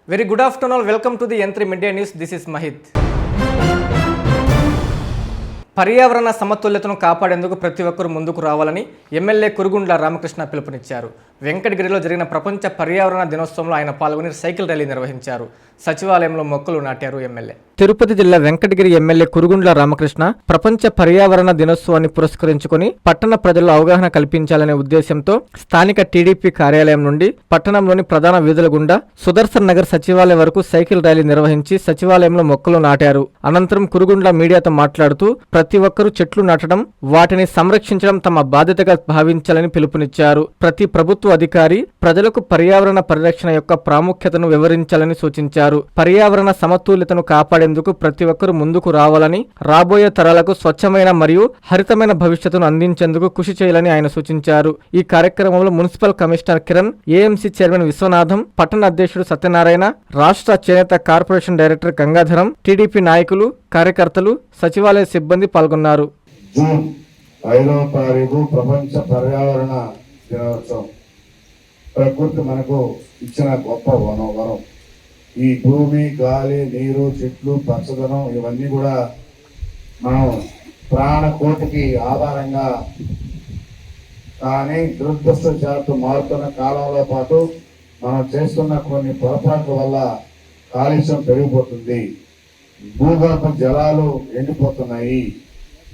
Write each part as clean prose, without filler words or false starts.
Very good afternoon. Welcome to the N3 Media News. This is Mahit. పర్యావరణ సమతుల్యతను కాపాడేందుకు ప్రతి ఒక్కరూ ముందుకు రావాలని ఎమ్మెల్యే కురుగుండ్ల రామకృష్ణ పిలుపునిచ్చారు. వెంకటగిరిలో జరిగిన ప్రపంచ పర్యావరణ దినోత్సవంలో ఆయన పాల్గొని సైకిల్ ర్యాలీ నిర్వహించారు. సచివాలయంలో మొక్కలు నాటారు ఎమ్మెల్యే. తిరుపతి జిల్లా వెంకటగిరి ఎమ్మెల్యే కురుగుండ్ల రామకృష్ణ ప్రపంచ పర్యావరణ దినోత్సవాన్ని పురస్కరించుకుని పట్టణ ప్రజల్లో అవగాహన కల్పించాలనే ఉద్దేశంతో స్థానిక టీడీపీ కార్యాలయం నుండి పట్టణంలోని ప్రధాన వీధుల గుండా సుదర్శన్ నగర్ సచివాలయం వరకు సైకిల్ ర్యాలీ నిర్వహించి సచివాలయంలో మొక్కలు నాటారు. అనంతరం కురుగుండ్ల మీడియాతో మాట్లాడుతూ ప్రతి ఒక్కరూ చెట్లు నాటడం, వాటిని సంరక్షించడం తమ బాధ్యతగా భావించాలని పిలుపునిచ్చారు. ప్రతి ప్రభుత్వ అధికారి ప్రజలకు పర్యావరణ పరిరక్షణ యొక్క ప్రాముఖ్యతను వివరించాలని సూచించారు. పర్యావరణ సమతుల్యతను కాపాడేందుకు ప్రతి ఒక్కరూ ముందుకు రావాలని, రాబోయే తరాలకు స్వచ్ఛమైన మరియు హరితమైన భవిష్యత్తును అందించేందుకు కృషి చేయాలని ఆయన సూచించారు. ఈ కార్యక్రమంలో municipal commissioner Kiran, AMC chairman Viswanatham, పట్టణ అధ్యక్షుడు సత్యనారాయణ, రాష్ట్ర చేనేత కార్పొరేషన్ డైరెక్టర్ గంగాధరం, టీడీపీ నాయకులు, కార్యకర్తలు, సచివాలయ సిబ్బంది పాల్గొన్నారు. జూన్ 5వ తారీఖు ప్రపంచ పర్యావరణ దినోత్సవం. ప్రకృతి మనకు ఇచ్చిన గొప్ప వరం. ఈ భూమి, గాలి, నీరు, చెట్లు, పచ్చదనం ఇవన్నీ కూడా మనం ప్రాణకోటికి ఆధారంగా. కానీ దురదృష్టవశాత్తు మారుతున్న కాలంలో పాటు మనం చేస్తున్న కొన్ని పొరపాట్ల వల్ల కాలుష్యం పెరిగిపోతుంది. భూగర్భ జలాలు ఎండిపోతున్నాయి,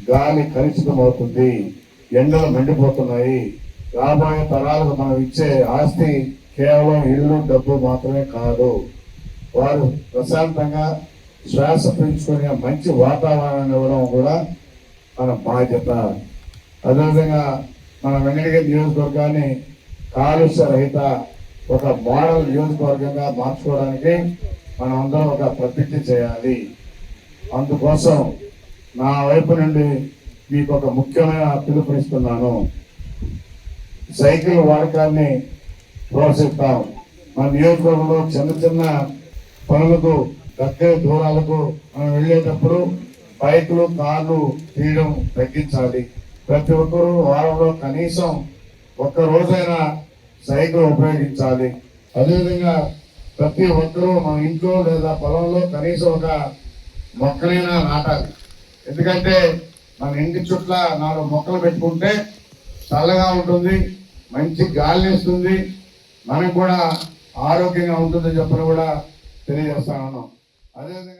గాలి కలుషితం అవుతుంది, ఎండలు మండిపోతున్నాయి. రాబోయే తరాలకు మనం ఇచ్చే ఆస్తి కేవలం ఇల్లు, డబ్బు మాత్రమే కాదు. వారు ప్రశాంతంగా శ్వాస పీల్చుకునే మంచి వాతావరణాన్ని ఇవ్వడం కూడా మన బాధ్యత. అదేవిధంగా మన వెంకటగిరి నియోజకవర్గాన్ని కాలుష్య రహిత ఒక మోడల్ నియోజకవర్గంగా మార్చుకోవడానికి మనం అందరం ఒక ప్రతిజ్ఞ చేయాలి. అందుకోసం నా వైపు నుండి మీకు ఒక ముఖ్యమైన పిలుపునిస్తున్నాను. సైకిల్ వాడకాన్ని ప్రోత్సహిస్తాం. మన నియోజకవర్గంలో చిన్న చిన్న పనులకు, దగ్గర దూరాలకు మనం వెళ్ళేటప్పుడు బైకులు, కార్లు తీయడం తగ్గించాలి. ప్రతి ఒక్కరూ వారంలో కనీసం ఒక్క రోజైనా సైకిల్ ఉపయోగించాలి. అదేవిధంగా ప్రతి ఒక్కరూ మన ఇంట్లో లేదా పొలంలో కనీసం ఒక మొక్కలైనా నాటాలి. ఎందుకంటే మన ఇంటి చుట్ల 4 మొక్కలు పెట్టుకుంటే చల్లగా ఉంటుంది, మంచి గాలి ఇస్తుంది, మనకు కూడా ఆరోగ్యంగా ఉంటుందని చెప్పని కూడా తెలియజేస్తా ఉన్నాం. అదేవిధంగా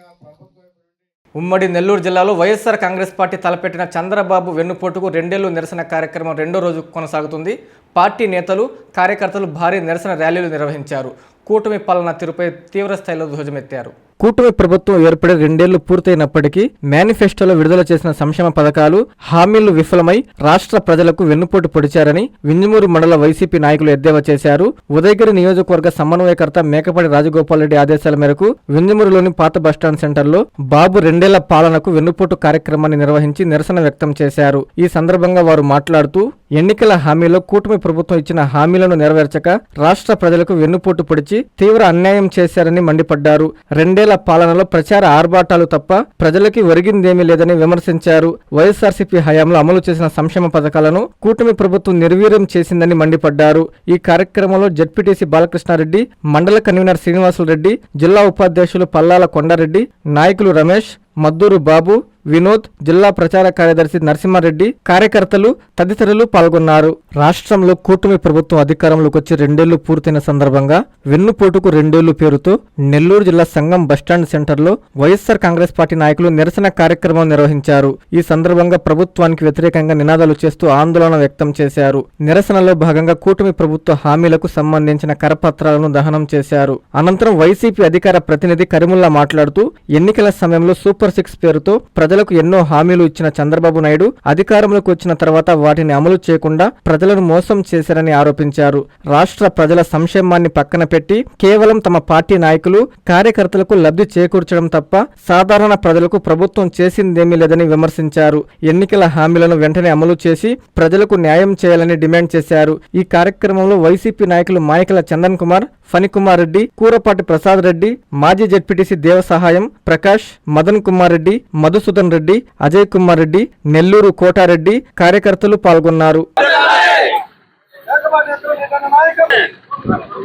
ఉమ్మడి నెల్లూరు జిల్లాలో వైఎస్ఆర్ కాంగ్రెస్ పార్టీ తలపెట్టిన చంద్రబాబు వెన్నుపోటుకు 2 ఏళ్లు నిరసన కార్యక్రమం 2వ రోజు కొనసాగుతుంది. పార్టీ నేతలు, కార్యకర్తలు భారీ నిరసన ర్యాలీలు నిర్వహించారు. కూటమి పాలన తీరుపై తీవ్ర స్థాయిలో ధ్వజమెత్తారు. కూటమి ప్రభుత్వం ఏర్పడి 2 ఏళ్లు పూర్తయినప్పటికీ మేనిఫెస్టోలో విడుదల చేసిన సంక్షేమ పథకాలు, హామీలు విఫలమై రాష్ట్ర ప్రజలకు వెన్నుపోటు పొడిచారని వింజమూరు మండల వైసీపీ నాయకులు ఎద్దేవా చేశారు. ఉదయగిరి నియోజకవర్గ సమన్వయకర్త మేకపాటి రాజగోపాల్ రెడ్డి ఆదేశాల మేరకు వింజమూరులోని పాత బస్టాండ్ సెంటర్లో బాబు 2 ఏళ్ల పాలనకు వెన్నుపోటు కార్యక్రమాన్ని నిర్వహించి నిరసన వ్యక్తం చేశారు. ఈ సందర్భంగా వారు మాట్లాడుతూ ఎన్నికల హామీలో కూటమి ప్రభుత్వం ఇచ్చిన హామీలను నెరవేర్చక రాష్ట్ర ప్రజలకు వెన్నుపోటు పొడిచి తీవ్ర అన్యాయం చేశారని మండిపడ్డారు. 2 ఏళ్ల పాలనలో ప్రచార ఆర్భాటాలు తప్ప ప్రజలకి ఒరిగిందేమీ లేదని విమర్శించారు. వైఎస్ఆర్సీపీ హయాంలో అమలు చేసిన సంక్షేమ పథకాలను కూటమి ప్రభుత్వం నిర్వీర్యం చేసిందని మండిపడ్డారు. ఈ కార్యక్రమంలో జెడ్పీటీసీ బాలకృష్ణారెడ్డి, మండల కన్వీనర్ శ్రీనివాసులు రెడ్డి, జిల్లా ఉపాధ్యక్షులు పల్లాల కొండారెడ్డి, నాయకులు రమేష్, మద్దూరు బాబు, వినోద్, జిల్లా ప్రచార కార్యదర్శి నరసింహారెడ్డి, కార్యకర్తలు తదితరులు పాల్గొన్నారు. రాష్ట్రంలో కూటమి ప్రభుత్వం అధికారంలోకి వచ్చి 2 ఏళ్లు పూర్తయిన సందర్భంగా వెన్నుపోటుకు 2 ఏళ్లు పేరుతో నెల్లూరు జిల్లా సంఘం బస్టాండ్ సెంటర్లో వైఎస్ఆర్ కాంగ్రెస్ పార్టీ నాయకులు నిరసన కార్యక్రమం నిర్వహించారు. ఈ సందర్భంగా ప్రభుత్వానికి వ్యతిరేకంగా నినాదాలు చేస్తూ ఆందోళన వ్యక్తం చేశారు. నిరసనలో భాగంగా కూటమి ప్రభుత్వ హామీలకు సంబంధించిన కరపత్రాలను దహనం చేశారు. అనంతరం వైసీపీ అధికార ప్రతినిధి కరీముల్లా మాట్లాడుతూ ఎన్నికల సమయంలో సూపర్ 6 పేరుతో ప్రజలకు ఎన్నో హామీలు ఇచ్చిన చంద్రబాబు నాయుడు అధికారంలోకి వచ్చిన తర్వాత వాటిని అమలు చేయకుండా ప్రజలను మోసం చేశారని ఆరోపించారు. రాష్ట్ర ప్రజల సంక్షేమాన్ని పక్కన పెట్టి కేవలం తమ పార్టీ నాయకులు, కార్యకర్తలకు లబ్ధి చేకూర్చడం తప్ప సాధారణ ప్రజలకు ప్రభుత్వం చేసిందేమీ లేదని విమర్శించారు. ఎన్నికల హామీలను వెంటనే అమలు చేసి ప్రజలకు న్యాయం చేయాలని డిమాండ్ చేశారు. ఈ కార్యక్రమంలో వైసీపీ నాయకులు మాయకల చందన్ కుమార్, ఫణికుమార్ రెడ్డి, కూరపాటి ప్రసాద్ రెడ్డి, మాజీ జెడ్పీటీసీ దేవసహాయం, ప్రకాష్, మదన్ కుమార్ రెడ్డి, మధుసూదన్ రెడ్డి, అజయ్ కుమార్ రెడ్డి, నెల్లూరు కోటారెడ్డి, కార్యకర్తలు పాల్గొన్నారు.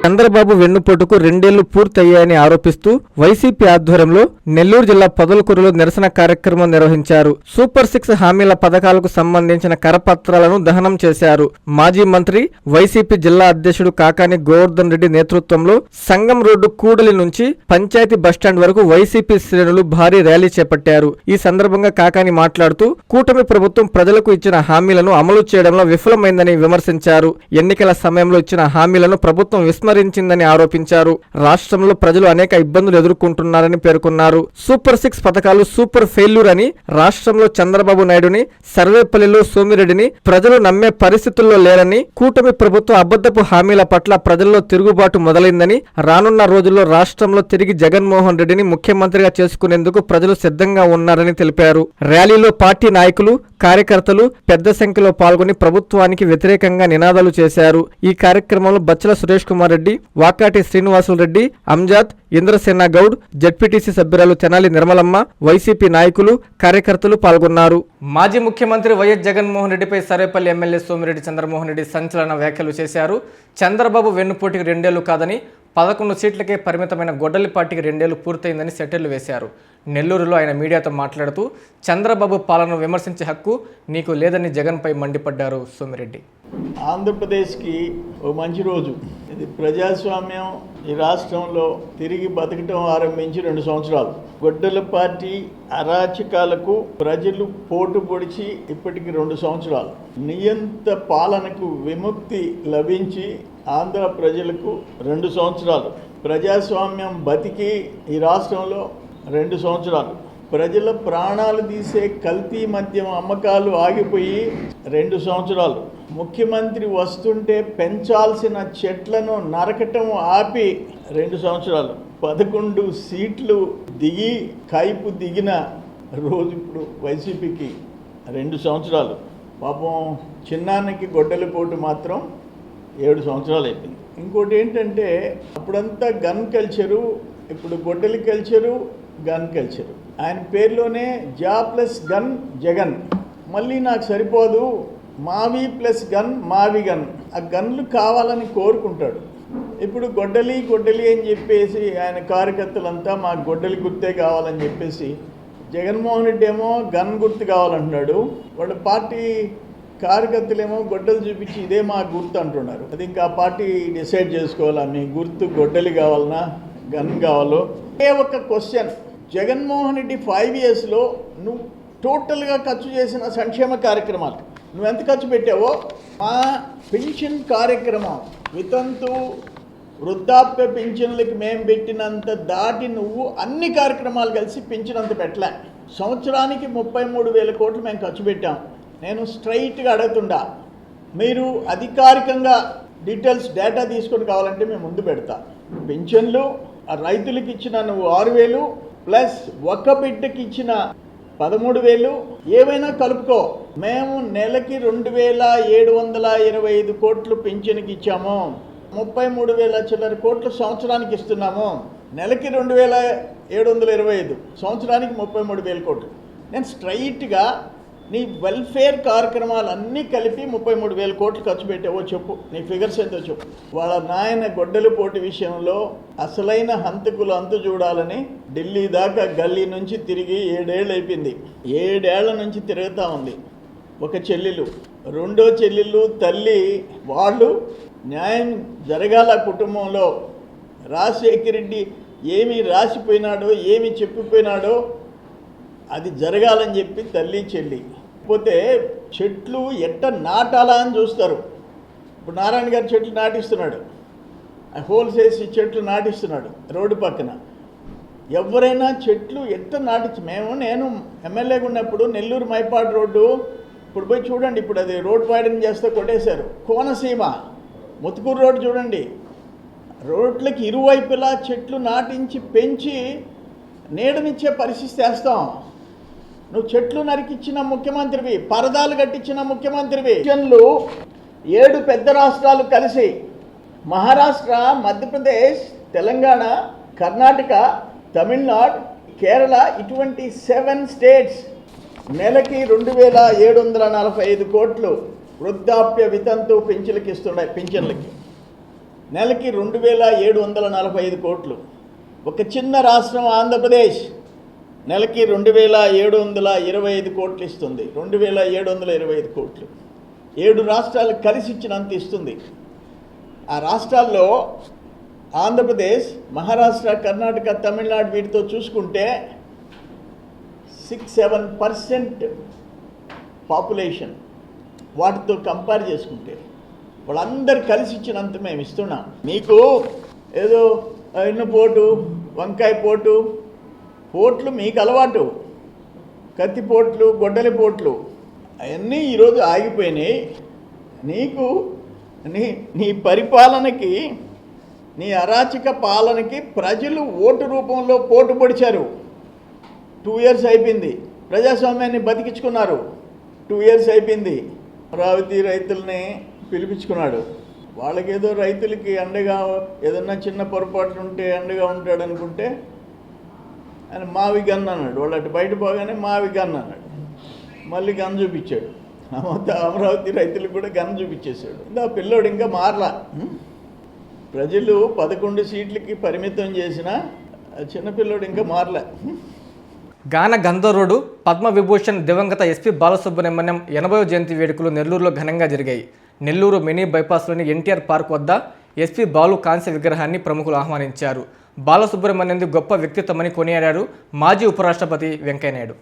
చంద్రబాబు వెన్నుపోటుకు 2 ఏళ్లు పూర్తయ్యాయని ఆరోపిస్తూ వైసీపీ ఆధ్వర్యంలో నెల్లూరు జిల్లా పొదలకూరులో నిరసన కార్యక్రమం నిర్వహించారు. సూపర్ 6 హామీల పథకాలకు సంబంధించిన కరపత్రాలను దహనం చేశారు. మాజీ మంత్రి వైసీపీ జిల్లా అధ్యక్షుడు కాకాని గోవర్ధన్ రెడ్డి నేతృత్వంలో సంగం రోడ్డు కూడలి నుంచి పంచాయతీ బస్టాండ్ వరకు వైసీపీ శ్రేణులు భారీ ర్యాలీ చేపట్టారు. ఈ సందర్భంగా కాకాని మాట్లాడుతూ కూటమి ప్రభుత్వం ప్రజలకు ఇచ్చిన హామీలను అమలు చేయడంలో విఫలమైందని విమర్శించారు. ఎన్నికల సమయంలో ఇచ్చిన హామీలను ప్రభుత్వం విస్మరించిందని ఆరోపించారు. రాష్ట్రంలో ప్రజలు అనేక ఇబ్బందులు ఎదుర్కొంటున్నారని పేర్కొన్నారు. సూపర్ 6 పథకాలు సూపర్ ఫెయిల్యూర్ అని, రాష్ట్రంలో చంద్రబాబు నాయుడుని, సర్వేపల్లిలో సోమిరెడ్డిని ప్రజలు నమ్మే పరిస్థితుల్లో లేరని, కూటమి ప్రభుత్వ అబద్ధపు హామీల పట్ల ప్రజల్లో తిరుగుబాటు మొదలైందని, రానున్న రోజుల్లో రాష్ట్రంలో తిరిగి జగన్మోహన్ రెడ్డిని ముఖ్యమంత్రిగా చేసుకునేందుకు ప్రజలు సిద్ధంగా ఉన్నారని తెలిపారు. ర్యాలీలో పార్టీ నాయకులు, కార్యకర్తలు పెద్ద సంఖ్యలో పాల్గొని ప్రభుత్వానికి వ్యతిరేకంగా నినాదాలు చేశారు. ఈ కార్యక్రమంలో బచ్చల సురేష్ కుమార్ రెడ్డి, వాకాటి శ్రీనివాసులు రెడ్డి, అంజాద్, ఇంద్రసేన గౌడ్, జడ్పీటీసీ సభ్యురాలు తెనాలి నిర్మలమ్మ, వైసీపీ నాయకులు, కార్యకర్తలు పాల్గొన్నారు. మాజీ ముఖ్యమంత్రి వైఎస్ జగన్మోహన్ రెడ్డిపై సర్వేపల్లి ఎమ్మెల్యే సోమిరెడ్డి చంద్రమోహన్ రెడ్డి సంచలన వ్యాఖ్యలు చేశారు. చంద్రబాబు వెన్నుపోటుకి 2 ఏళ్లు కాదని, 11 సీట్లకే పరిమితమైన గొడ్డలి పార్టీకి 2 ఏళ్లు పూర్తయిందని సెటిల్లు వేశారు. నెల్లూరులో ఆయన మీడియాతో మాట్లాడుతూ చంద్రబాబు పాలనను విమర్శించే హక్కు నీకు లేదని జగన్పై మండిపడ్డారు సోమిరెడ్డి. ఆంధ్రప్రదేశ్కి ఓ మంచి రోజు. ఇది ప్రజాస్వామ్యం ఈ రాష్ట్రంలో తిరిగి బతకటం ఆరంభించి 2 సంవత్సరాలు. గొడ్డల పార్టీ అరాచకాలకు ప్రజలు పోటు పొడిచి ఇప్పటికి 2 సంవత్సరాలు. నియంత పాలనకు విముక్తి లభించి ఆంధ్ర ప్రజలకు 2 సంవత్సరాలు. ప్రజాస్వామ్యం బతికి ఈ రాష్ట్రంలో 2 సంవత్సరాలు. ప్రజల ప్రాణాలు తీసే కల్తీ మద్యం అమ్మకాలు ఆగిపోయి 2 సంవత్సరాలు. ముఖ్యమంత్రి వస్తుంటే పెంచాల్సిన చెట్లను నరకటం ఆపి 2 సంవత్సరాలు. 11 సీట్లు దిగి కైపు దిగిన రోజు ఇప్పుడు వైసీపీకి 2 సంవత్సరాలు. పాపం చిన్నానికి గొడ్డలి పోటు మాత్రం 7 సంవత్సరాలు అయిపోయింది. ఇంకోటి ఏంటంటే అప్పుడంతా గన్ కల్చరు, ఇప్పుడు గొడ్డలి కల్చరు, గన్ కల్చరు. ఆయన పేరులోనే జా ప్లస్ గన్ జగన్. మళ్ళీ నాకు సరిపోదు, మావి ప్లస్ గన్ మావి గన్. ఆ గన్లు కావాలని కోరుకుంటాడు. ఇప్పుడు గొడ్డలి అని చెప్పేసి ఆయన కార్యకర్తలంతా మాకు గొడ్డలి గుర్తే కావాలని చెప్పేసి, జగన్మోహన్ రెడ్డి ఏమో గన్ గుర్తు కావాలంటున్నాడు. వాళ్ళ పార్టీ కార్యకర్తలేమో గొడ్డలు చూపించి ఇదే మా గుర్తు అంటున్నారు. అది ఇంకా పార్టీ డిసైడ్ చేసుకోవాలా, మీ గుర్తు గొడ్డలి కావాలన్నా గన్ కావాలో. ఏ ఒక్క క్వశ్చన్, జగన్మోహన్ రెడ్డి 5 yearsలో నువ్వు టోటల్గా ఖర్చు చేసిన సంక్షేమ కార్యక్రమాలు నువ్వు ఎంత ఖర్చు పెట్టావో, మా పెన్షన్ కార్యక్రమం వితంతు వృద్ధాప్య పింఛన్లకి మేము పెట్టినంత దాటి నువ్వు అన్ని కార్యక్రమాలు కలిసి పింఛనంత పెట్టలే. సంవత్సరానికి 33,000 కోట్లు మేము ఖర్చు పెట్టాం. నేను స్ట్రైట్గా అడుగుతుండా, మీరు అధికారికంగా డీటెయిల్స్ డేటా తీసుకొని కావాలంటే మేము ముందు పెడతా. పెన్షన్లు రైతులకు ఇచ్చిన నువ్వు 6,000 ప్లస్ ఒక్క బిడ్డకి ఇచ్చిన 13,000 ఏమైనా కలుపుకో. మేము నెలకి 2,725 కోట్లు పింఛన్కి ఇచ్చాము. 33,000 చిల్లర కోట్లు సంవత్సరానికి ఇస్తున్నాము. నెలకి 2,725, సంవత్సరానికి 33,000 కోట్లు. నేను స్ట్రైట్గా నీ వెల్ఫేర్ కార్యక్రమాలు అన్నీ కలిపి 33,000 కోట్లు ఖర్చు పెట్టావో చెప్పు, నీ ఫిగర్స్ ఎంతో చెప్పు. వాళ్ళ నాయన గొడ్డలి పోటీ విషయంలో అసలైన హంతకులు అంతు చూడాలని ఢిల్లీ దాకా గల్లీ నుంచి తిరిగి 7 ఏళ్ళు అయిపోయింది. 7 ఏళ్ల నుంచి తిరుగుతూ ఉంది. ఒక చెల్లెలు, రెండో చెల్లెళ్ళు, తల్లి, వాళ్ళు న్యాయం జరగాల కుటుంబంలో. రాజశేఖర రెడ్డి ఏమి రాసిపోయినాడో, ఏమి చెప్పిపోయినాడో అది జరగాలని చెప్పి తల్లి చెల్లి. పోతే చెట్లు ఎట్ట నాటాలా అని చూస్తారు. ఇప్పుడు నారాయణ గారు చెట్లు నాటిస్తున్నాడు, హోల్స్ వేసి చెట్లు నాటిస్తున్నాడు రోడ్డు పక్కన. ఎవరైనా చెట్లు ఎట్ట నాటించి, నేను ఎమ్మెల్యేగా ఉన్నప్పుడు నెల్లూరు మైపాడు రోడ్డు ఇప్పుడు పోయి చూడండి, ఇప్పుడు అది రోడ్ వైడన్ చేస్తే కొట్టేశారు. కోనసీమ ముత్తుకూరు రోడ్డు చూడండి, రోడ్లకి ఇరువైపులా చెట్లు నాటించి పెంచి నీడనిచ్చే పరిస్థితి చేస్తాం. నువ్వు చెట్లు నరికిచ్చిన ముఖ్యమంత్రివి, పరదాలు కట్టించిన ముఖ్యమంత్రివి. 7 పెద్ద రాష్ట్రాలు కలిసి మహారాష్ట్ర, మధ్యప్రదేశ్, తెలంగాణ, కర్ణాటక, తమిళనాడు, కేరళ, ఇటువంటి 7 స్టేట్స్ నెలకి 2,745 కోట్లు వృద్ధాప్య వితంతు పింఛన్లకి ఇస్తున్నాయి. పింఛన్లకి నెలకి 2745 కోట్లు. ఒక చిన్న రాష్ట్రం ఆంధ్రప్రదేశ్ నెలకి 2725 కోట్లు ఇస్తుంది. 2725 కోట్లు 7 రాష్ట్రాలు కలిసి ఇచ్చినంత ఇస్తుంది. ఆ రాష్ట్రాల్లో ఆంధ్రప్రదేశ్, మహారాష్ట్ర, కర్ణాటక, తమిళనాడు వీటితో చూసుకుంటే 6-7% పాపులేషన్. వాటితో కంపేర్ చేసుకుంటే వాళ్ళందరూ కలిసి ఇచ్చినంత మేము ఇస్తున్నాం. మీకు ఏదో ఎన్నుపోటు, వంకాయ పోట్లు మీకు అలవాటు, కత్తిపోట్లు, గొడ్డలి పోట్లు అవన్నీ ఈరోజు ఆగిపోయినాయి. నీకు నీ పరిపాలనకి, నీ అరాచక పాలనకి ప్రజలు ఓటు రూపంలో పోటు పొడిచారు. 2 years అయిపోయింది. ప్రజాస్వామ్యాన్ని బతికించుకున్నారు. 2 years అయిపోయింది. అమరావతి రైతుల్ని పిలిపించుకున్నాడు. వాళ్ళకేదో రైతులకి అండగా ఏదన్నా చిన్న పొరపాట్లు ఉంటే అండగా ఉంటాడు అనుకుంటే ఆయన మావి గన్ అన్నాడు. వాళ్ళు అటు బయట పోగానే మావి గన్ అన్నాడు. మళ్ళీ గన్ చూపించాడు. మొత్తం అమరావతి రైతులకు కూడా గన్ చూపించేశాడు. ఆ పిల్లోడు ఇంకా మారలా. ప్రజలు 11 సీట్లకి పరిమితం చేసిన చిన్నపిల్లోడు ఇంకా మారలే. గాన గంధర్వుడు పద్మవిభూషణ్ దివంగత ఎస్పీ బాలసుబ్రహ్మణ్యం 80వ జయంతి వేడుకలు నెల్లూరులో ఘనంగా జరిగాయి. నెల్లూరు మినీ బైపాస్లోని ఎన్టీఆర్ పార్క్ వద్ద ఎస్పీ బాలు కాంస్య విగ్రహాన్ని ప్రముఖులు ఆహ్వానించారు. బాలసుబ్రహ్మణ్యంది గొప్ప వ్యక్తిత్వమని కొనియాడారు మాజీ ఉపరాష్ట్రపతి Venkaiah Naidu.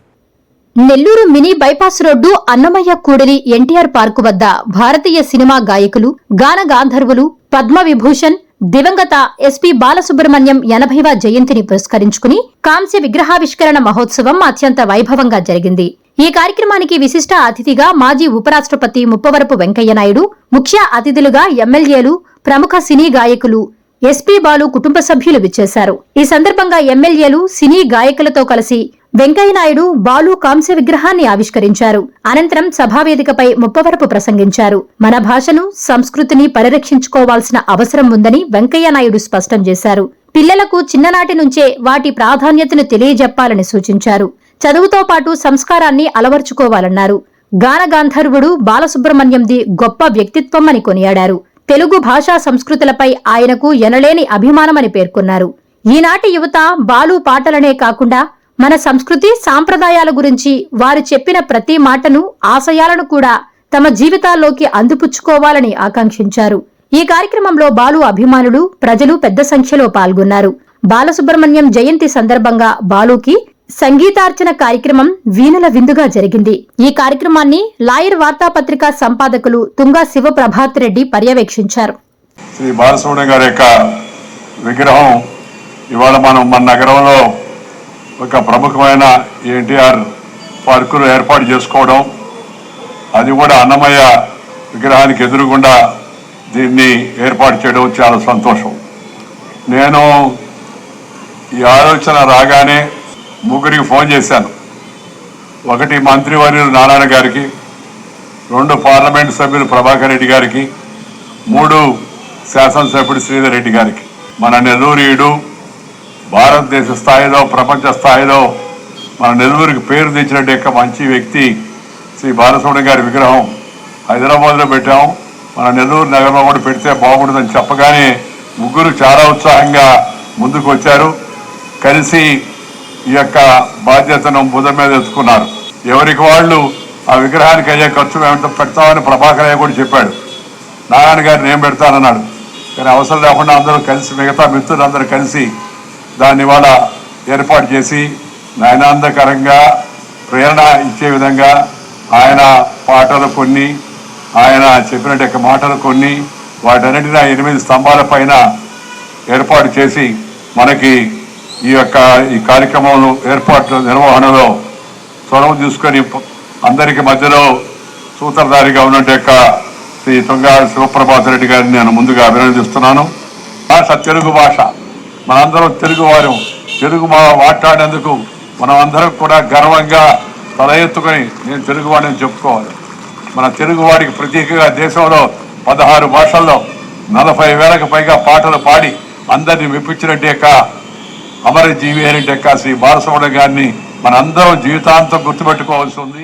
Nellore mini bypass road Annamayya కూడలి ఎన్టీఆర్ పార్కు వద్ద భారతీయ సినిమా గాయకులు, గాన గాంధర్వులు పద్మవిభూషణ్ దివంగత ఎస్పీ బాలసుబ్రహ్మణ్యం 80వ జయంతిని పురస్కరించుకుని కాంస్య విగ్రహావిష్కరణ మహోత్సవం అత్యంత వైభవంగా జరిగింది. ఈ కార్యక్రమానికి విశిష్ట అతిథిగా మాజీ ఉపరాష్ట్రపతి ముప్పవరపు వెంకయ్యనాయుడు, ముఖ్య అతిథులుగా ఎమ్మెల్యేలు, ప్రముఖ సినీ గాయకులు, ఎస్పీ బాలు కుటుంబ సభ్యులు విచ్చేశారు. ఈ సందర్భంగా ఎమ్మెల్యేలు, సినీ గాయకులతో కలిసి వెంకయ్యనాయుడు బాలు కాంస్య విగ్రహాన్ని ఆవిష్కరించారు. అనంతరం సభావేదికపై ముప్పవరపు ప్రసంగించారు. మన భాషను, సంస్కృతిని పరిరక్షించుకోవాల్సిన అవసరం ఉందని వెంకయ్యనాయుడు స్పష్టం చేశారు. పిల్లలకు చిన్ననాటి నుంచే వాటి ప్రాధాన్యతను తెలియజెప్పాలని సూచించారు. చదువుతో పాటు సంస్కారాన్ని అలవర్చుకోవాలన్నారు. గానగాంధర్వుడు బాలసుబ్రహ్మణ్యంది గొప్ప వ్యక్తిత్వం అని కొనియాడారు. తెలుగు భాషా సంస్కృతులపై ఆయనకు ఎనలేని అభిమానమని పేర్కొన్నారు. ఈనాటి యువత బాలు పాటలనే కాకుండా మన సంస్కృతి, సాంప్రదాయాల గురించి వారు చెప్పిన ప్రతి మాటను, ఆశయాలను కూడా తమ జీవితాల్లోకి అందిపుచ్చుకోవాలని ఆకాంక్షించారు. ఈ కార్యక్రమంలో బాలు అభిమానులు, ప్రజలు పెద్ద సంఖ్యలో పాల్గొన్నారు. బాలసుబ్రహ్మణ్యం జయంతి సందర్భంగా బాలుకి సంగీతార్చన కార్యక్రమం వీణుల విందుగా జరిగింది. ఈ కార్యక్రమాన్ని లాయర్ వార్తాపత్రిక సంపాదకులు తుంగా శివప్రభాత్ రెడ్డి పర్యవేక్షించారు. శ్రీ బాలసుబ్రహ్మణ్యం గారి యొక్క విగ్రహం ఇవాళ మనం మన నగరంలో ఒక ప్రముఖమైన ఎన్టీఆర్ పార్కులో ఏర్పాటు చేసుకోవడం, అది కూడా అన్నమయ్య విగ్రహానికి ఎదురుగుండా దీన్ని ఏర్పాటు చేయడం చాలా సంతోషం. నేను ఈ ఆలోచన రాగానే ముగ్గురికి ఫోన్ చేశాను. ఒకటి మంత్రివర్యులు నారాయణ గారికి, 2 పార్లమెంటు సభ్యులు ప్రభాకర్ రెడ్డి గారికి, 3 శాసనసభ్యుడు శ్రీధర్ రెడ్డి గారికి. మన నెల్లూరుడు భారతదేశ స్థాయిలో, ప్రపంచ స్థాయిలో మన నెల్లూరుకి పేరు తెచ్చినట్టు యొక్క మంచి వ్యక్తి శ్రీ బాలసుబ్రహ్మణ్యం గారి విగ్రహం హైదరాబాద్లో పెట్టాము. మన నెల్లూరు నగరంలో కూడా పెడితే బాగుంటుందని చెప్పగానే ముగ్గురు చాలా ఉత్సాహంగా ముందుకు వచ్చారు. కలిసి ఈ యొక్క బాధ్యతను భుజం మీద ఎత్తుకున్నారు. ఎవరికి వాళ్ళు ఆ విగ్రహానికి అయ్యే ఖర్చు ఏమిటో పెడతామని ప్రభాకరయ్య కూడా చెప్పాడు. నారాయణ గారిని ఏం పెడతానన్నాడు. కానీ అవసరం లేకుండా అందరూ కలిసి, మిగతా మిత్రులందరూ కలిసి దాన్ని ఇవాళ ఏర్పాటు చేసి నయనాందకరంగా ప్రేరణ ఇచ్చే విధంగా ఆయన పాటలు కొన్ని, ఆయన చెప్పినట్టు మాటలు కొన్ని, వాటన్నిటిని 8 స్తంభాల పైన ఏర్పాటు చేసి మనకి ఈ కార్యక్రమం ఏర్పాట్ల నిర్వహణలో చొరవ తీసుకొని అందరికి మధ్యలో సూత్రధారిగా ఉన్నట్టు శ్రీ తుంగా శివప్రభాత్ రెడ్డి గారిని నేను ముందుగా అభినందిస్తున్నాను. భాష తెలుగు భాష, మనందరం తెలుగువారు, తెలుగు మాట్లాడేందుకు మనం అందరం కూడా గర్వంగా తల ఎత్తుకొని నేను తెలుగువాడిని చెప్పుకోవాలి. మన తెలుగువాడికి ప్రత్యేకంగా దేశంలో 16 భాషల్లో 40,000కు పైగా పాటలు పాడి అందరినీ మెప్పించినట్టు అమరజీవి అయినట్టు శ్రీ బాలసుబ్రహ్మణ్యం గారిని మనందరం జీవితాంతం గుర్తుపెట్టుకోవాల్సి ఉంది.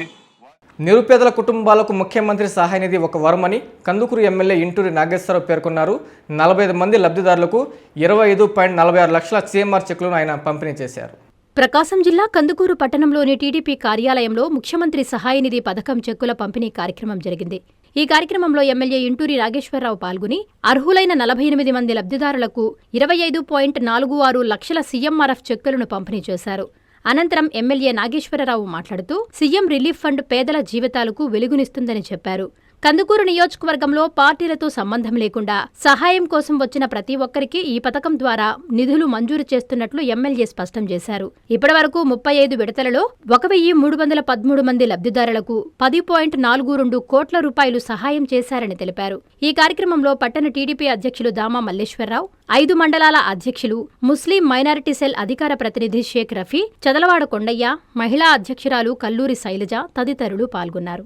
నిరుపేదల కుటుంబాలకు ముఖ్యమంత్రి సహాయ నిధి ఒక వరమని కందుకూరు ఎమ్మెల్యే ఇంటూరి నాగేశ్వరరావు పేర్కొన్నారు. 45 మంది లబ్ధిదారులకు 25.46 లక్షల సీఎంఆర్ చెక్కులను ఆయన పంపిణీ చేశారు. ప్రకాశం జిల్లా కందుకూరు పట్టణంలోని టీడీపీ కార్యాలయంలో ముఖ్యమంత్రి సహాయ నిధి పథకం చెక్కుల పంపిణీ కార్యక్రమం జరిగింది. ఈ కార్యక్రమంలో ఎమ్మెల్యే ఇంటూరి నాగేశ్వరరావు పాల్గొని అర్హులైన 48 మంది లబ్ధిదారులకు 25.46 లక్షల సీఎంఆర్ఎఫ్ చెక్కులను పంపిణీ చేశారు. అనంతరం ఎమ్మెల్యే నాగేశ్వరరావు మాట్లాడుతూ సీఎం రిలీఫ్ ఫండ్ పేదల జీవితాలకు వెలుగునిస్తుందని చెప్పారు. కందుకూరు నియోజకవర్గంలో పార్టీలతో సంబంధం లేకుండా సహాయం కోసం వచ్చిన ప్రతి ఒక్కరికి ఈ పథకం ద్వారా నిధులు మంజూరు చేస్తున్నట్లు ఎమ్మెల్యే స్పష్టం చేశారు. ఇప్పటివరకు 35 విడతలలో 1313 మంది లబ్ధిదారులకు 10.42 కోట్ల రూపాయలు సహాయం చేశారని తెలిపారు. ఈ కార్యక్రమంలో పట్టణ టీడీపీ అధ్యక్షులు దామా మల్లేశ్వరరావు, 5 మండలాల అధ్యక్షులు, ముస్లిం మైనారిటీ సెల్ అధికార ప్రతినిధి షేక్ రఫీ, చదలవాడ కొండయ్య, మహిళా అధ్యక్షురాలు కల్లూరి శైలజ తదితరులు పాల్గొన్నారు.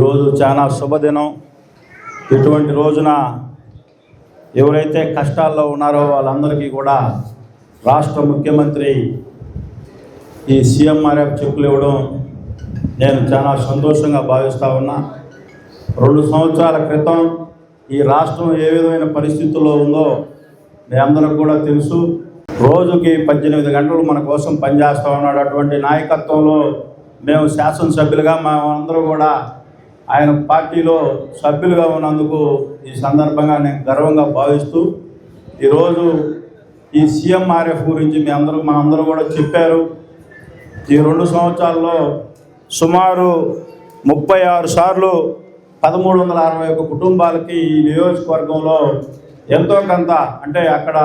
రోజు చాలా శుభదినం. ఇటువంటి రోజున ఎవరైతే కష్టాల్లో ఉన్నారో వాళ్ళందరికీ కూడా రాష్ట్ర ముఖ్యమంత్రి ఈ సీఎంఆర్ఎఫ్ చెక్కులు ఇవ్వడం నేను చాలా సంతోషంగా భావిస్తూ ఉన్నా. 2 సంవత్సరాల క్రితం ఈ రాష్ట్రం ఏ విధమైన పరిస్థితుల్లో ఉందో మీ అందరికి కూడా తెలుసు. రోజుకి 18 గంటలు మన కోసం పనిచేస్తూ ఉన్నాడు. అటువంటి నాయకత్వంలో మేము శాసనసభ్యులుగా మేమందరూ కూడా ఆయన పార్టీలో సభ్యులుగా ఉన్నందుకు ఈ సందర్భంగా నేను గర్వంగా భావిస్తూ, ఈరోజు ఈ సీఎంఆర్ఎఫ్ గురించి మనందరూ కూడా చెప్పారు. ఈ 2 సంవత్సరాల్లో సుమారు 36 సార్లు 1361 కుటుంబాలకి ఈ నియోజకవర్గంలో ఎంతో కొంత అంటే అక్కడ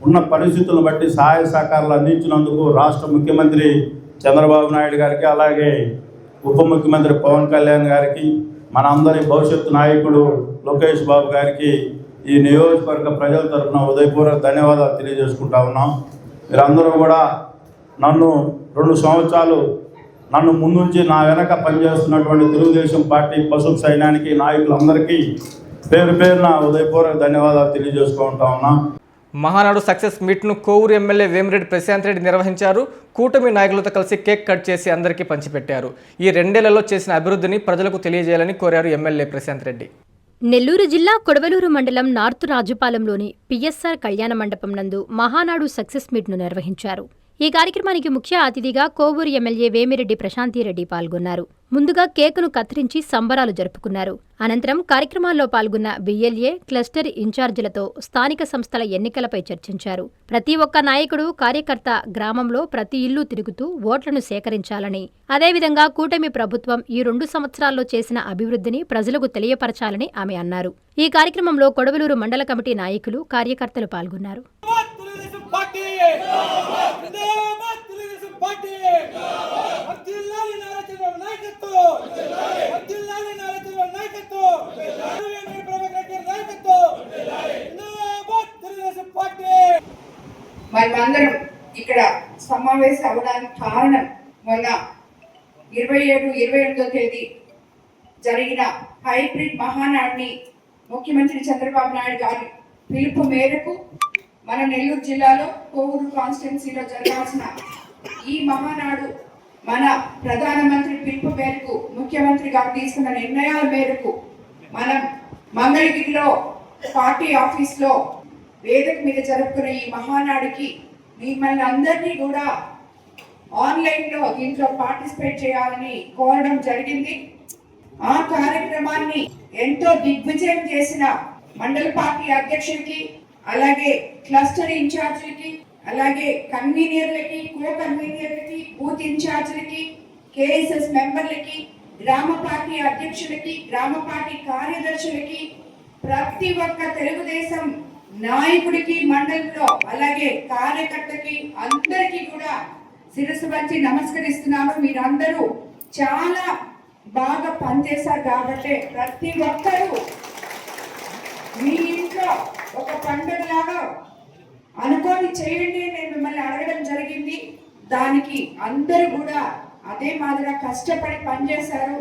ఉన్న పరిస్థితులను బట్టి సహాయ సహకారాలు అందించినందుకు రాష్ట్ర ముఖ్యమంత్రి చంద్రబాబు నాయుడు గారికి, అలాగే ఉప ముఖ్యమంత్రి పవన్ కళ్యాణ్ గారికి, మన అందరి భవిష్యత్తు నాయకుడు లోకేష్ బాబు గారికి ఈ నియోజకవర్గ ప్రజల తరఫున ఉదయపూర్వక ధన్యవాదాలు తెలియజేసుకుంటా ఉన్నాం. మీరందరూ కూడా నన్ను 2 సంవత్సరాలు నన్ను ముందుంచి నా వెనక పనిచేస్తున్నటువంటి తెలుగుదేశం పార్టీ పసుపు సైన్యానికి నాయకులందరికీ పేరు పేరున ఉదయపూర్వక ధన్యవాదాలు తెలియజేసుకుంటా ఉన్నాం. మహానాడు సక్సెస్ మీట్ను కోవూరు ఎమ్మెల్యే వేమిరెడ్డి ప్రశాంత్ రెడ్డి నిర్వహించారు. కూటమి నాయకులతో కలిసి కేక్ కట్ చేసి అందరికీ పంచిపెట్టారు. ఈ 2 ఏళ్లలో చేసిన అభివృద్ధిని ప్రజలకు తెలియజేయాలని కోరారు ఎమ్మెల్యే ప్రశాంత్ రెడ్డి. నెల్లూరు జిల్లా కొడవలూరు మండలం నార్త్ రాజుపాలెంలోని పిఎస్ఆర్ కళ్యాణ మండపం నందు మహానాడు సక్సెస్ మీట్ను నిర్వహించారు. ఈ కార్యక్రమానికి ముఖ్య అతిథిగా కోవూరు ఎమ్మెల్యే వేమిరెడ్డి ప్రశాంతిరెడ్డి పాల్గొన్నారు. ముందుగా కేకును కత్తిరించి సంబరాలు జరుపుకున్నారు. అనంతరం కార్యక్రమాల్లో పాల్గొన్న బిఎల్ఏ, క్లస్టర్ ఇన్ఛార్జీలతో స్థానిక సంస్థల ఎన్నికలపై చర్చించారు. ప్రతి ఒక్క నాయకుడు, కార్యకర్త గ్రామంలో ప్రతి ఇల్లు తిరుగుతూ ఓట్లను సేకరించాలని, అదేవిధంగా కూటమి ప్రభుత్వం ఈ 2 సంవత్సరాల్లో చేసిన అభివృద్ధిని ప్రజలకు తెలియపరచాలని ఆమె అన్నారు. ఈ కార్యక్రమంలో కొడవలూరు మండల కమిటీ నాయకులు, కార్యకర్తలు పాల్గొన్నారు. మనమందరం ఇక్కడ సమావేశం అవడానికి కారణం మొన్న 27-28వ తేదీ జరిగిన హైబ్రిడ్ మహానాడిని ముఖ్యమంత్రి చంద్రబాబు నాయుడు గారి పిలుపు మేరకు మన నెల్లూరు జిల్లాలో కోవూరు కాన్స్టిట్యున్సీలో జరగాల్సిన ఈ మహానాడు మన ప్రధానమంత్రి పిలుపు మేరకు, ముఖ్యమంత్రి గారు తీసుకున్న నిర్ణయాల మేరకు మనం మంగళగిరిలో పార్టీ ఆఫీస్లో వేదిక మీద జరుపుకున్న ఈ మహానాడికి మిమ్మల్ని అందరినీ కూడా ఆన్లైన్లో దీంట్లో పార్టిసిపేట్ చేయాలని కోరడం జరిగింది. ఆ కార్యక్రమాన్ని ఎంతో దిగ్విజయం చేసిన మండల పార్టీ అధ్యక్షుడికి, అలాగే క్లస్టర్ ఇన్ఛార్జీలకి, అలాగే కన్వీనర్లకి, కో కన్వీనర్లకి, బూత్ ఇన్ఛార్జీలకి, కేఎస్ఎస్ మెంబర్లకి, గ్రామ పార్టీ అధ్యక్షులకి, గ్రామ పార్టీ కార్యదర్శులకి, ప్రతి ఒక్క తెలుగుదేశం నాయకుడికి మండలంలో, అలాగే కార్యకర్తకి అందరికీ కూడా శిరస్సు వంచి నమస్కరిస్తున్నాను. మీరందరూ చాలా బాగా పనిచేశారు కాబట్టి ప్రతి ఒక్కరూ మీ ఇంట్లో ఒక పండుగలాగా అనుకోని చేయండి నేను మిమ్మల్ని అడగడం జరిగింది. దానికి అందరూ కూడా అదే మాదిరిగా కష్టపడి పనిచేశారు,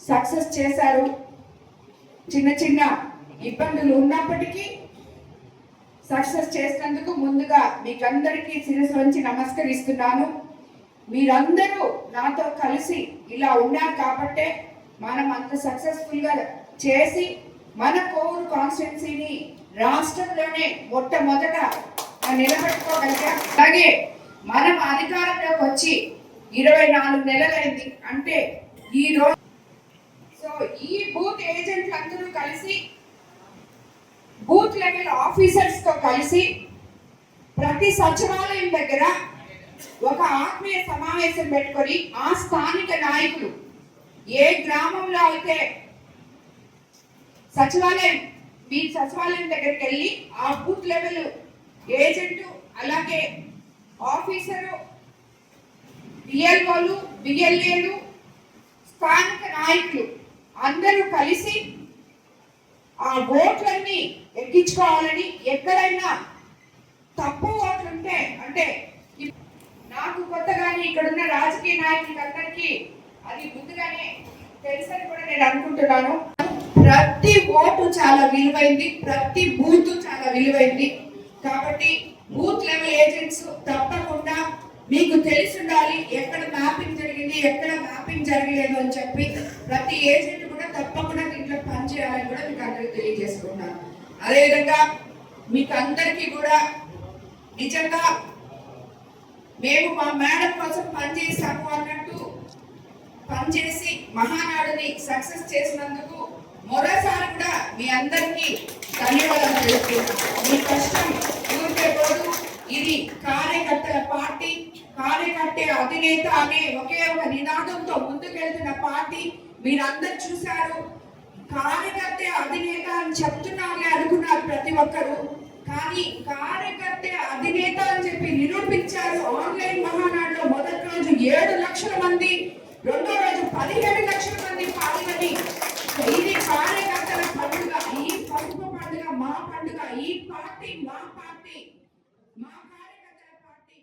సక్సెస్ చేశారు. చిన్న చిన్న ఇబ్బందులు ఉన్నప్పటికీ సక్సెస్ చేసినందుకు ముందుగా మీకందరికీ శిరస్సు వంచి నమస్కరిస్తున్నాను. మీరందరూ నాతో కలిసి ఇలా ఉన్నారు కాబట్టే మనం అంత సక్సెస్ఫుల్గా చేసి మన కోవూరు కాన్స్టిట్యున్సీని రాష్ట్రంలోనే మొట్టమొదట నిలబెట్టుకోగలిగాం. అలాగే మనం అధికారంలోకి వచ్చి 24 నెలలైంది. అంటే ఈ రోజు ఈ బూత్ ఏజెంట్లు అందరూ కలిసి బూత్ లెవెల్ ఆఫీసర్స్ తో కలిసి ప్రతి సచివాలయం దగ్గర ఒక ఆత్మీయ సమావేశం పెట్టుకొని ఆ స్థానిక నాయకులు ఏ గ్రామంలో అయితే మీ సచివాలయం దగ్గరికి వెళ్ళి ఆ బూత్ లెవెల్ ఏజెంట్ అలాగే ఆఫీసరు, బిఎల్ఓలు, బిఎల్ఏలు, స్థానిక నాయకులు అందరూ కలిసి ఆ ఓట్లన్నీ ఎక్కించుకోవాలని, ఎక్కడైనా తప్పు ఓట్లుంటే అంటే నాకు కొత్తగానే ఇక్కడున్న రాజకీయ నాయకులందరికీ అది ముందుగానే తెలుసని కూడా నేను అనుకుంటున్నాను. ప్రతి ఓటు చాలా విలువైంది, ప్రతి బూత్ చాలా విలువైంది. కాబట్టి బూత్ లెవెల్ ఏజెంట్స్ తప్పకుండా మీకు తెలిసి ఉండాలి ఎక్కడ మ్యాపింగ్ జరిగింది, ఎక్కడ మ్యాపింగ్ జరగలేదు అని చెప్పి ప్రతి ఏజెంట్ కూడా తప్పకుండా దీంట్లో పనిచేయాలని కూడా మీకు అందరికీ తెలియజేసుకుంటున్నాను. అదేవిధంగా మీకు అందరికీ కూడా నిజంగా మేము మా మేడం కోసం పనిచేసాము అన్నట్టు పనిచేసి మహానాడుని సక్సెస్ చేసినందుకు మరోసారి కూడా మీ అందరికీ ధన్యవాదాలు తెలుపుతున్నాను. మీ కష్టం ఊరికే పోదు. ఇది కార్యకర్తల పార్టీ, కార్యకర్త అధినేత అనే ఒకే ఒక నినాదంతో ముందుకెళ్తున్న పార్టీ. మీరందరూ చూశారు, కార్యకర్త అధినేత అని చెప్తున్నారులే అనుకున్నారు ప్రతి ఒక్కరు. కానీ కార్యకర్త అధినేత అని చెప్పి నిరూపించారు. ఆన్లైన్ మహానాడులో మొదటి రోజు 7 లక్షల మంది, రెండో రోజు 17 లక్షల మంది పాల్గొని ఇది కార్యకర్తల పండుగ, ఈ పసుపు పండుగ మా పండుగ, ఈ పార్టీ మా పార్టీ, మా కార్యకర్తల పార్టీ.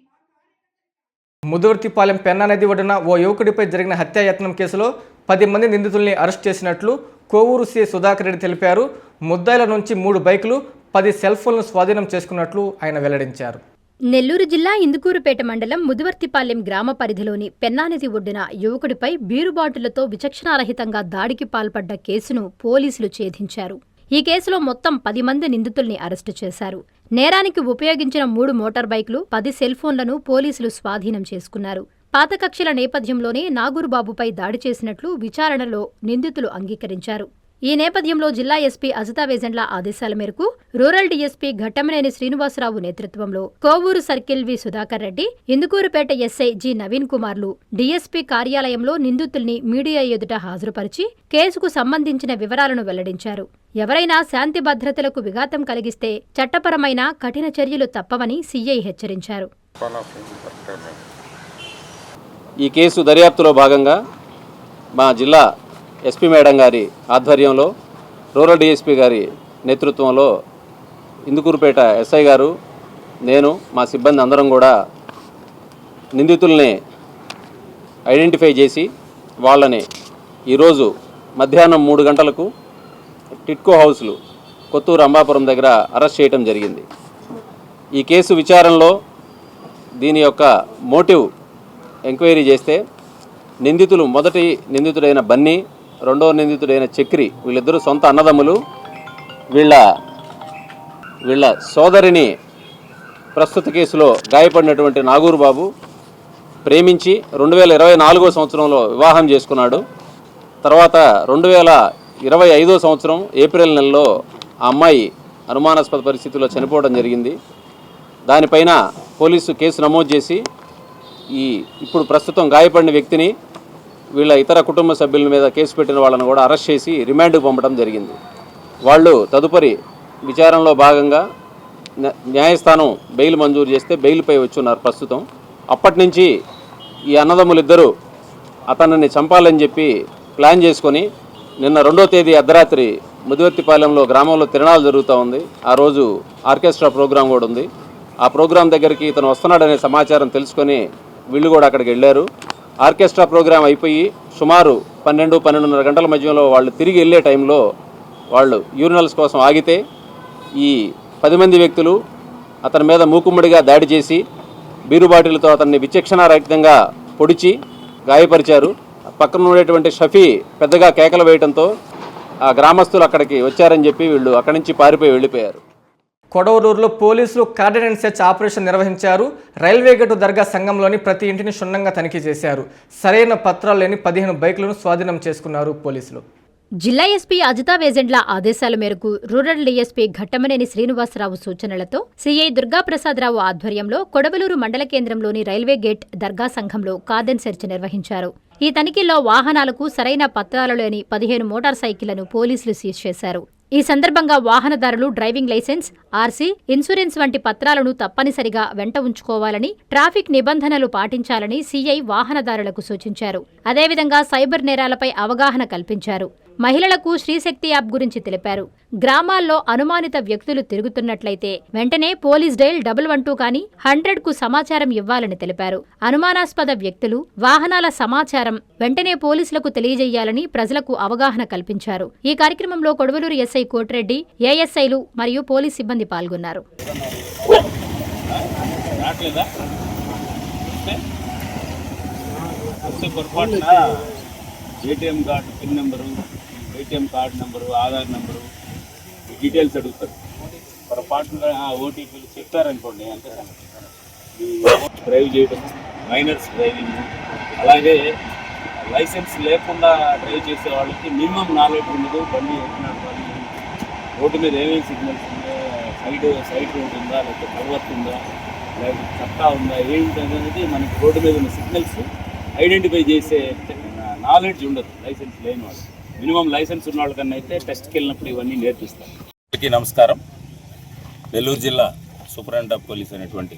ముదువర్తిపాలెం పెన్నా నది ఒడ్డున ఓ యువకుడిపై జరిగిన హత్యాయత్నం కేసులో 10 మంది నిందితుల్ని అరెస్ట్ చేసినట్లు కోవూరు సీఐ సుధాకర్ రెడ్డి తెలిపారు. ముద్దాయిల నుంచి 3 బైకులు, 10 సెల్ ఫోన్లు స్వాధీనం చేసుకున్నట్లు ఆయన వెల్లడించారు. నెల్లూరు జిల్లా ఇందుకూరుపేట మండలం ముదివర్తిపాలెం గ్రామ పరిధిలోని పెన్నానది ఒడ్డున యువకుడిపై బీరుబాటులతో విచక్షణారహితంగా దాడికి పాల్పడ్డ కేసును పోలీసులు ఛేదించారు. ఈ కేసులో మొత్తం 10 మంది నిందితుల్ని అరెస్టు చేశారు. నేరానికి ఉపయోగించిన 3 మోటార్ బైకులు, 10 సెల్ ఫోన్లను పోలీసులు స్వాధీనం చేసుకున్నారు. పాత కక్షల నేపథ్యంలోనే నాగూరుబాబుపై దాడి చేసినట్లు విచారణలో నిందితులు అంగీకరించారు. ఈ నేపథ్యంలో జిల్లా ఎస్పీ అజితా వేజండ్ల ఆదేశాల మేరకు రూరల్ డీఎస్పీ ఘట్టమనేని శ్రీనివాసరావు నేతృత్వంలో Kovur circle V Sudhakar Reddy, Indukurupet SI G Naveen కుమార్లు డీఎస్పీ కార్యాలయంలో నిందితుల్ని మీడియా ఎదుట హాజరుపరిచి కేసుకు సంబంధించిన వివరాలను వెల్లడించారు. ఎవరైనా శాంతి భద్రతలకు విఘాతం కలిగిస్తే చట్టపరమైన కఠిన చర్యలు తప్పవని సీఐ హెచ్చరించారు. ఈ కేసు దర్యాప్తులో భాగంగా మా జిల్లా ఎస్పీ మేడం గారి ఆధ్వర్యంలో, రూరల్ డీఎస్పీ గారి నేతృత్వంలో ఇందుకూరుపేట ఎస్ఐ గారు, నేను, మా సిబ్బంది అందరం కూడా నిందితుల్ని ఐడెంటిఫై చేసి వాళ్ళని ఈరోజు మధ్యాహ్నం 3 గంటలకు టిట్కో హౌస్లు కొత్తూరు అంబాపురం దగ్గర అరెస్ట్ చేయడం జరిగింది. ఈ కేసు విచారణలో దీని యొక్క మోటివ్ ఎంక్వైరీ చేస్తే నిందితులు, మొదటి నిందితుడైన బన్నీ, రెండవ నిందితుడైన చక్రి, వీళ్ళిద్దరూ సొంత అన్నదమ్ములు. వీళ్ళ సోదరిని ప్రస్తుత కేసులో గాయపడినటువంటి నాగూరుబాబు ప్రేమించి 2024 సంవత్సరంలో వివాహం చేసుకున్నాడు. తర్వాత 2025 సంవత్సరం ఏప్రిల్ నెలలో ఆ అమ్మాయి అనుమానాస్పద పరిస్థితుల్లో చనిపోవడం జరిగింది. దానిపైన పోలీసు కేసు నమోదు చేసి ఇప్పుడు ప్రస్తుతం గాయపడిన వ్యక్తిని, వీళ్ళ ఇతర కుటుంబ సభ్యుల మీద కేసు పెట్టిన వాళ్ళని కూడా అరెస్ట్ చేసి రిమాండ్కు పంపడం జరిగింది. వాళ్ళు తదుపరి విచారణలో భాగంగా న్యాయస్థానం బెయిల్ మంజూరు చేస్తే బెయిల్పై వచ్చున్నారు ప్రస్తుతం. అప్పటి నుంచి ఈ అన్నదమ్ములిద్దరూ అతనిని చంపాలని చెప్పి ప్లాన్ చేసుకొని నిన్న 2వ తేదీ అర్ధరాత్రి ముదివర్తిపాలెంలో గ్రామంలో తిరణాలు జరుగుతూ ఉంది. ఆ రోజు ఆర్కెస్ట్రా ప్రోగ్రాం కూడా ఉంది. ఆ ప్రోగ్రాం దగ్గరికి ఇతను వస్తున్నాడనే సమాచారం తెలుసుకొని వీళ్ళు కూడా అక్కడికి వెళ్ళారు. ఆర్కెస్ట్రా ప్రోగ్రాం అయిపోయి సుమారు 12-12:30 గంటల మధ్యలో వాళ్ళు తిరిగి వెళ్ళే టైంలో వాళ్ళు యూరినల్స్ కోసం ఆగితే ఈ 10 మంది వ్యక్తులు అతని మీద మూకుమ్మడిగా దాడి చేసి బీరు బాటిల్తో అతన్ని విచక్షణారహితంగా పొడిచి గాయపరిచారు. పక్కన ఉండేటువంటి షఫీ పెద్దగా కేకలు వేయడంతో ఆ గ్రామస్తులు అక్కడికి వచ్చారని చెప్పి వీళ్ళు అక్కడి నుంచి పారిపోయి వెళ్ళిపోయారు. కొడవలూరులో పోలీసులు కార్డినెన్స్ సెర్చ్ ఆపరేషన్ నిర్వహించారు. రైల్వే గేటు దర్గా సంఘంలోని ప్రతి ఇంటిని క్షుణ్ణంగా తనిఖీ చేశారు. సరైన పత్రాలు లేని 15 బైకులను స్వాధీనం చేసుకున్నారు పోలీసులు. జిల్లా ఎస్పీ అజితా వేజెండ్ల ఆదేశాల మేరకు రూరల్ డీఎస్పీ ఘట్టమనేని శ్రీనివాసరావు సూచనలతో సీఐ దుర్గాప్రసాదరావు ఆధ్వర్యంలో కొడవలూరు మండల కేంద్రంలోని రైల్వే గేట్ దర్గా సంఘంలో కార్డన్ సెర్చ్ నిర్వహించారు. ఈ తనిఖీలో వాహనాలకు సరైన పత్రాలు లేని 15 మోటార్ సైకిళ్లను పోలీసులు సీజ్ చేశారు. ఈ సందర్భంగా వాహనదారులు డ్రైవింగ్ లైసెన్స్, ఆర్సీ, ఇన్సూరెన్స్ వంటి పత్రాలను తప్పనిసరిగా వెంట ఉంచుకోవాలని, ట్రాఫిక్ నిబంధనలు పాటించాలని సీఐ వాహనదారులకు సూచించారు. అదేవిధంగా సైబర్ నేరాలపై అవగాహన కల్పించారు. మహిళలకు శ్రీశక్తి యాప్ గురించి తెలిపారు. గ్రామాల్లో అనుమానిత వ్యక్తులు తిరుగుతున్నట్లయితే వెంటనే పోలీస్ డైల్ 112 కానీ 100కు సమాచారం ఇవ్వాలని తెలిపారు. అనుమానాస్పద వ్యక్తులు, వాహనాల సమాచారం వెంటనే పోలీసులకు తెలియజేయాలని ప్రజలకు అవగాహన కల్పించారు. ఈ కార్యక్రమంలో కొడవలూరు ఎస్ఐ కోటిరెడ్డి, ఏఎస్ఐలు మరియు పోలీస్ సిబ్బంది పాల్గొన్నారు. ATM card pin number, ATM card number, Aadhaar number, details అడుగుతారు. పొరపాటుగా ఓటీపీలు చెప్తారనుకోండి, అంతే సంగతి. డ్రైవ్ చేయడం, మైనర్స్ డ్రైవింగ్, అలాగే లైసెన్స్ లేకుండా డ్రైవ్ చేసే వాళ్ళకి మినిమం నాలెడ్జ్ ఉండదు. బండి ఎక్కినటువంటి రోడ్డు మీద ఏమేమి సిగ్నల్స్ ఉన్నాయో, సైడ్ రోడ్ ఉందా, లేకపోతే కల్వర్ట్ ఉందా, లేకపోతే చట్టా ఉందా, ఏంటి అనేది మనకి రోడ్డు మీద ఉన్న సిగ్నల్స్ ఐడెంటిఫై చేసే నాలెడ్జ్ ఉండదు లైసెన్స్ లేని వాళ్ళు. మినిమం లైసెన్స్ ఉన్న వాళ్ళకన్నా అయితే టెస్ట్కి వెళ్ళినప్పుడు ఇవన్నీ నేర్పిస్తారు. అందరికీ నమస్కారం. నెల్లూరు జిల్లా సూపరింటెండెంట్ ఆఫ్ పోలీస్ అయినటువంటి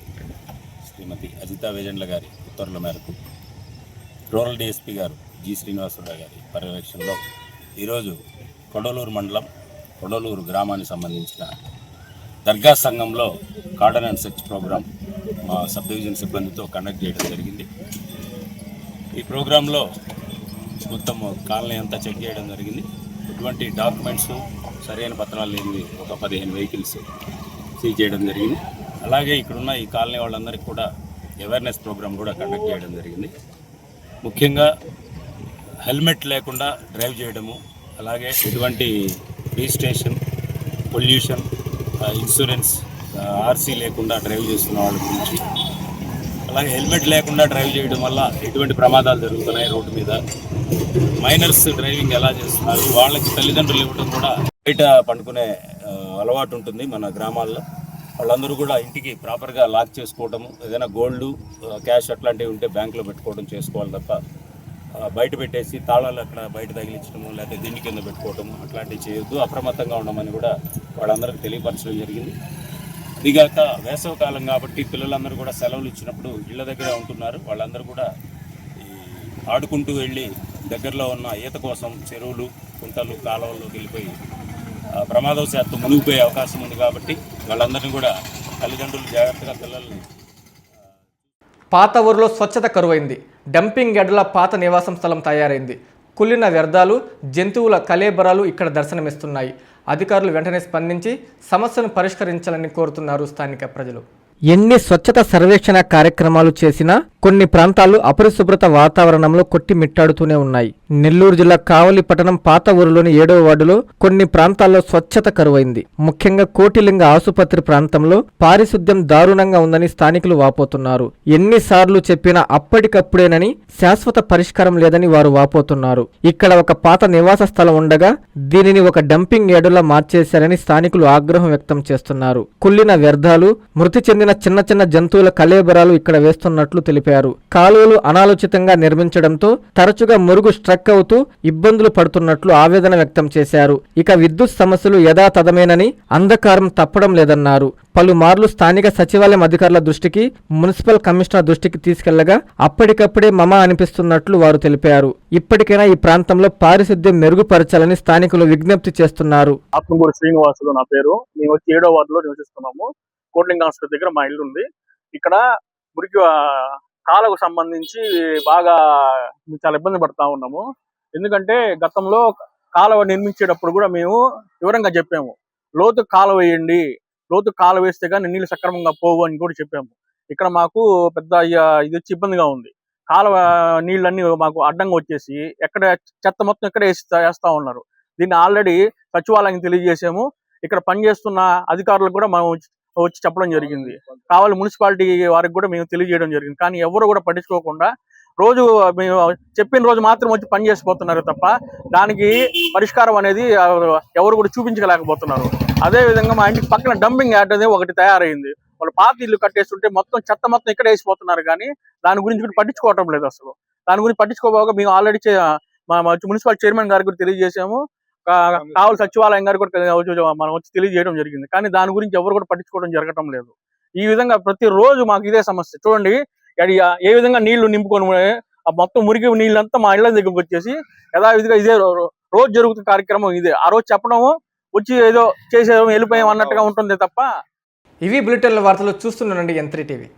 శ్రీమతి అజితా వేజెండ్ల గారి ఉత్తర్వుల మేరకు రూరల్ డీఎస్పీ గారు జి శ్రీనివాసరావు గారి పర్యవేక్షణలో ఈరోజు కొడవలూరు మండలం కొడవలూరు గ్రామానికి సంబంధించిన దర్గా సంఘంలో కార్డన్ అండ్ సెర్చ్ ప్రోగ్రాం మా సబ్ డివిజన్ సిబ్బందితో కండక్ట్ చేయడం జరిగింది. ఈ ప్రోగ్రాంలో మొత్తం కాలనీ అంతా చెక్ చేయడం జరిగింది. ఇటువంటి డాక్యుమెంట్స్, సరైన పత్రాలు లేనివి ఒక 15 వెహికల్స్ సీజ్ చేయడం జరిగింది. అలాగే ఇక్కడున్న ఈ కాలనీ వాళ్ళందరికీ కూడా అవేర్నెస్ ప్రోగ్రామ్ కూడా కండక్ట్ చేయడం జరిగింది. ముఖ్యంగా హెల్మెట్ లేకుండా డ్రైవ్ చేయడము, అలాగే ఎటువంటి రిజిస్ట్రేషన్, పొల్యూషన్, ఇన్సూరెన్స్, ఆర్సీ లేకుండా డ్రైవ్ చేస్తున్న వాళ్ళ గురించి, అలాగే హెల్మెట్ లేకుండా డ్రైవ్ చేయడం వల్ల ఎటువంటి ప్రమాదాలు జరుగుతున్నాయి రోడ్డు మీద, మైనర్స్ డ్రైవింగ్ ఎలా చేస్తున్నారు, వాళ్ళకి తల్లిదండ్రులు ఇవ్వడం కూడా బయట పండుకునే అలవాటు ఉంటుంది మన గ్రామాల్లో. వాళ్ళందరూ కూడా ఇంటికి ప్రాపర్గా లాక్ చేసుకోవడము, ఏదైనా గోల్డ్, క్యాష్ అట్లాంటివి ఉంటే బ్యాంకులో పెట్టుకోవడం చేసుకోవాలి తప్ప బయట పెట్టేసి తాళాలు అక్కడ బయట తగిలించడము, లేకపోతే దిండి కింద పెట్టుకోవడము అట్లాంటివి చేయొద్దు. అప్రమత్తంగా ఉండమని కూడా వాళ్ళందరికీ తెలియపరచడం జరిగింది. ఇదిగాక వేసవకాలం కాబట్టి పిల్లలందరూ కూడా సెలవులు ఇచ్చినప్పుడు ఇళ్ళ దగ్గర ఉంటున్నారు. వాళ్ళందరూ కూడా ఆడుకుంటూ వెళ్ళి దగ్గరలో ఉన్న ఈత కోసం చెరువులు, కుంటలు, కాలువల్లోకి వెళ్ళిపోయి ప్రమాదవశాత్తు మునిగిపోయే అవకాశం ఉంది. కాబట్టి వాళ్ళందరినీ కూడా తల్లిదండ్రులు జాగ్రత్తగా పిల్లల్ని. పాత ఊరిలో స్వచ్ఛత కరువైంది. డంపింగ్ యార్డుల పాత నివాసం స్థలం తయారైంది. కుళ్ళిన వ్యర్థాలు, జంతువుల కళేబరాలు ఇక్కడ దర్శనమిస్తున్నాయి. అధికారులు వెంటనే స్పందించి సమస్యను పరిష్కరించాలని కోరుతున్నారు స్థానిక ప్రజలు. ఎన్ని స్వచ్ఛత సర్వేక్షణ కార్యక్రమాలు చేసినా కొన్ని ప్రాంతాలు అపరిశుభ్రత వాతావరణంలో కొట్టిమిట్టాడుతూనే ఉన్నాయి. నెల్లూరు జిల్లా కావలి పట్టణం పాత ఊరులోని 7వ వార్డులో కొన్ని ప్రాంతాల్లో స్వచ్ఛత కరువైంది. ముఖ్యంగా కోటిలింగ ఆసుపత్రి ప్రాంతంలో పారిశుద్ధ్యం దారుణంగా ఉందని స్థానికులు వాపోతున్నారు. ఎన్నిసార్లు చెప్పినా అప్పటికప్పుడేనని, శాశ్వత పరిష్కారం లేదని వారు వాపోతున్నారు. ఇక్కడ ఒక పాత నివాస స్థలం ఉండగా దీనిని ఒక డంపింగ్ యార్డులా మార్చేశారని స్థానికులు ఆగ్రహం వ్యక్తం చేస్తున్నారు. కుళ్ళిన వ్యర్థాలు, మృతి చెందిన చిన్న చిన్న జంతువుల కళేబరాలు ఇక్కడ వేస్తున్నట్లు తెలిపారు. తెలిపారు. కాలువలు అనాలోచితంగా నిర్మించడంతో తరచుగా మురుగు స్ట్రక్ అవుతూ ఇబ్బందులు పడుతున్నట్లు ఆవేదన వ్యక్తం చేశారు. ఇక విద్యుత్ సమస్యలు యథాతథమేనని, అంధకారం తప్పడం లేదన్నారు. పలుమార్లు స్థానిక సచివాలయం అధికారుల దృష్టికి, మున్సిపల్ కమిషనర్ దృష్టికి తీసుకెళ్లగా అప్పటికప్పుడే మమ అనిపిస్తున్నట్లు వారు తెలిపారు. ఇప్పటికైనా ఈ ప్రాంతంలో పారిశుద్ధ్యం మెరుగుపరచాలని స్థానికులు విజ్ఞప్తి చేస్తున్నారు. ఆత్మకూరు శ్రీనివాసులు నా పేరు. మేము వచ్చి 7వ వార్డులో నివసిస్తున్నాము. కోట్లింగ హాస్పిటల్ దగ్గర మా ఇల్లు ఉంది. ఇక్కడ మురికి కాలకు సంబంధించి బాగా చాలా ఇబ్బంది పడతా ఉన్నాము. ఎందుకంటే గతంలో కాలువ నిర్మించేటప్పుడు కూడా మేము వివరంగా చెప్పాము, లోతు కాలువ వేయండి, లోతు కాలువ వేస్తే కానీ నీళ్ళు సక్రమంగా పోవు అని కూడా చెప్పాము. ఇక్కడ మాకు పెద్ద ఇది వచ్చి ఇబ్బందిగా ఉంది. కాలువ నీళ్ళన్నీ మాకు అడ్డంగా వచ్చేసి ఎక్కడ చెత్త మొత్తం ఇక్కడ వేస్తా ఉన్నారు. దీన్ని ఆల్రెడీ సచివాలయానికి తెలియజేసాము. ఇక్కడ పనిచేస్తున్న అధికారులకు కూడా మనం వచ్చి చెప్పడం జరిగింది. కావాలి మున్సిపాలిటీ వారికి కూడా మేము తెలియజేయడం జరిగింది. కానీ ఎవరు కూడా పట్టించుకోకుండా రోజు మేము చెప్పిన రోజు మాత్రం వచ్చి పని చేసిపోతున్నారు తప్ప దానికి పరిష్కారం అనేది ఎవరు కూడా చూపించలేకపోతున్నారు. అదే విధంగా మా ఇంటికి పక్కన డంపింగ్ యార్డ్ అనేది ఒకటి తయారైంది. వాళ్ళు పాత ఇల్లు కట్టేస్తుంటే మొత్తం చెత్త మొత్తం ఇక్కడ వేసిపోతున్నారు. కానీ దాని గురించి కూడా పట్టించుకోవటం లేదు. అసలు దాని గురించి పట్టించుకోబోగా మేము ఆల్రెడీ మా మున్సిపల్ చైర్మన్ గారికి కూడా తెలియజేసాము. కావాలి సచివాలయం గారికి కూడా మనం వచ్చి తెలియజేయడం జరిగింది. కానీ దాని గురించి ఎవరు కూడా పట్టించుకోవడం జరగటం లేదు. ఈ విధంగా ప్రతిరోజు మాకు ఇదే సమస్య. చూడండి ఏ విధంగా నీళ్లు నింపుకొని మొత్తం మురికి నీళ్ళంతా మా ఇళ్ల దగ్గరకు వచ్చేసి యథావిధిగా ఇదే రోజు జరుగుతున్న కార్యక్రమం ఇదే. ఆ రోజు చెప్పడము, వచ్చి ఏదో చేసేదో వెళ్ళిపోయాం అన్నట్టుగా ఉంటుంది తప్ప. ఇవి బులెటిన్ల వార్తలు చూస్తున్నానండి N3 టీవీ.